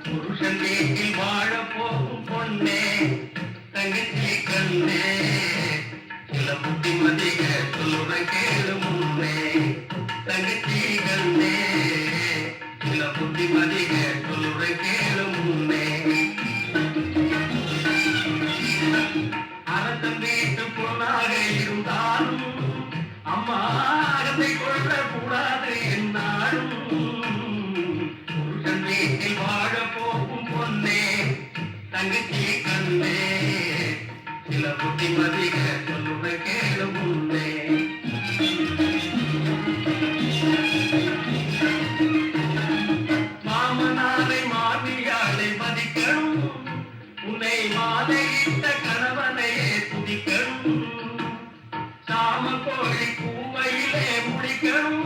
புருஷன் வீட்டில் வாழ போகும் பொண்ணே தங்கச்சி கண்ணே சில புத்திமதிக சொல்லுற கேளு முன்னே தங்கச்சி கண்ணே சில புத்திமதிக சொல்லுற கேளு முன்னே அரசன் வீட்டு பொண்ணாக இருந்தாலும் அம்மா அகத்தை கொள்ள கூடாது என்னாலும் புருஷன் வீட்டில் வாழ போகும் பொண்ணே தங்கச்சி கண்ணே சில புத்திமதிக சொல்லுற கேளு முன்னே மாமனாரை மாமியாரை மதிக்கணும் உன்னை மாதையிட்ட கணவனையே துதிக்கணும் சாம கோழி கூவையிலே முடிக்கணும்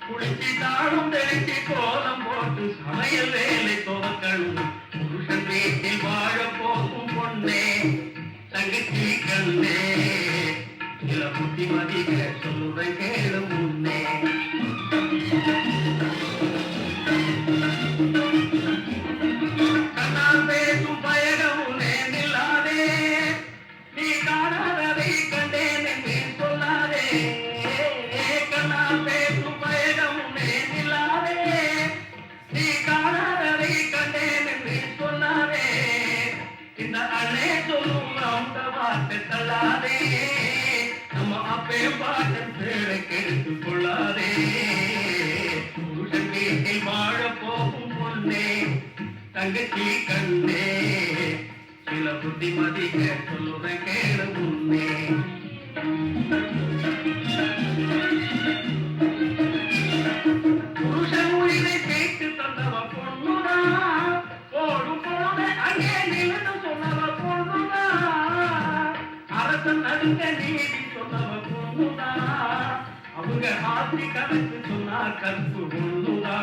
குளிச்சு தாழும் தெளிச்சு கோலம் போட்டு சமையல் வேலை துவக்கணும் புருஷன் வீட்டில் வாழ போகும் பொண்ணே தங்கச்சி கண்ணே சில புத்திமதிக சொல்லுற கேளு முன்னே கண்ணால் பேசும் பயகமுனே நில்லாதே நீ காணாததை கண்டேன் என்று சொல்லாதே கண்ணால் பேசும் பயகமுனே நில்லாதே நீ காணாததை கண்டேன் என்று சொல்லாதே இந்த அண்ணே சொல்லும் அந்த வார்த்தை தள்ளாதே நம்ம அப்பே பாட்டு பேரை கெடுத்து கொள்ளாதே புருஷன் வீட்டில் வாழ போகும் பொண்ணே தங்கச்சி கண்ணே சில புத்திமதிக சொல்லுற கேளு முன்னே புருஷன் உயிரை கேட்டு தந்தவ பொண்ணுதா போடும் போத அங்கே நிலன்னு சொன்னவ பொண்ணுதா அரசன் நடுங்க நீதி சொன்னவ பொண்ணுதா அவங்க ஆத்தி கணக்கு சொன்னா கருப்பு பொண்ணுதா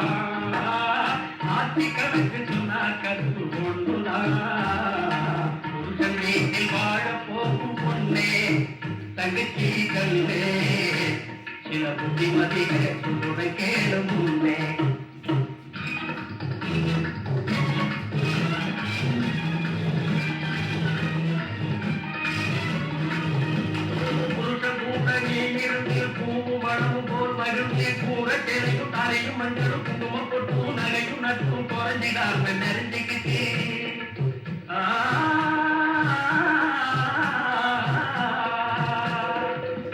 ஆத்தி கணக்கு சொன்னா கருப்பு பொண்ணுதா புருஷன் வீட்டில் வாழ போகும் பொண்ணே தங்கச்சி கண்ணே சில புத்திமதிக சொல்லுற கேளு முன்னே புருஷன் கூட்டணியில் இருந்து பூவும் மனமும் போல் மகிழ்ச்சி கூற தெளியும் தரையும் மஞ்சளும் குங்குமம் பொட்டும் நகையும் நட்பும் குறைஞ்சிடாம நெருஞ்சிக்கிட்டே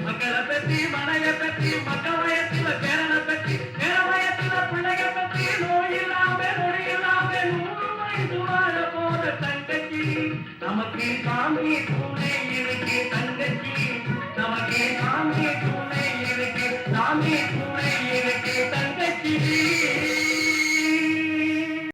மக்களை பற்றி மனைய பற்றி மக்கள் வயத்தில பேரனை பற்றி பேர வயத்தில பிள்ளைய பற்றி நோய் இல்லாம நொடி இல்லாம 100 வயசு வாழ போற தங்கச்சி நமக்கு சாமி துணை இருக்கு தங்கச்சி நமக்கு சாமி துணை இருக்கு சாமி துணை இருக்கு தங்கச்சி